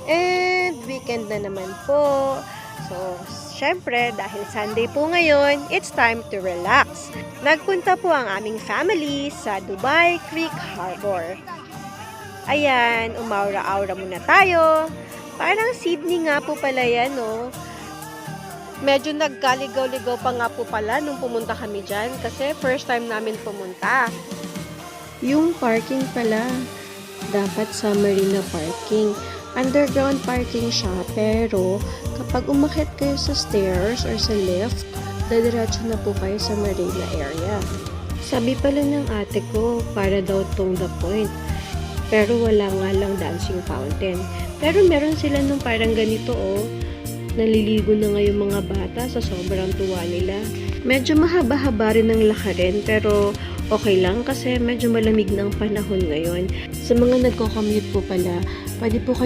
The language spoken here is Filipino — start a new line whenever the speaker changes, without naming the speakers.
And weekend na naman po. So, syempre, dahil Sunday po ngayon, it's time to relax. Nagpunta po ang aming family sa Dubai Creek Harbor. Ayan, umaura-aura muna tayo. Parang Sydney nga po pala yan, no? Medyo nagkaligaw-ligaw pa nga po pala nung pumunta kami dyan kasi first time namin pumunta. Yung parking pala, dapat sa Marina Parking. Underground parking siya, pero kapag umakyat kayo sa stairs or sa lift, dadiretso na po kayo sa Marina area. Sabi pala ng ate ko, para daw tong The Point. Pero wala nga lang dancing fountain. Pero meron sila nung parang ganito oh. Naliligo na nga yung mga bata sa sobrang tuwa nila. Medyo mahaba-haba rin ang lakarin pero okay lang kasi medyo malamig ng panahon ngayon. Sa mga nagko-commute po pala, pwede po kayo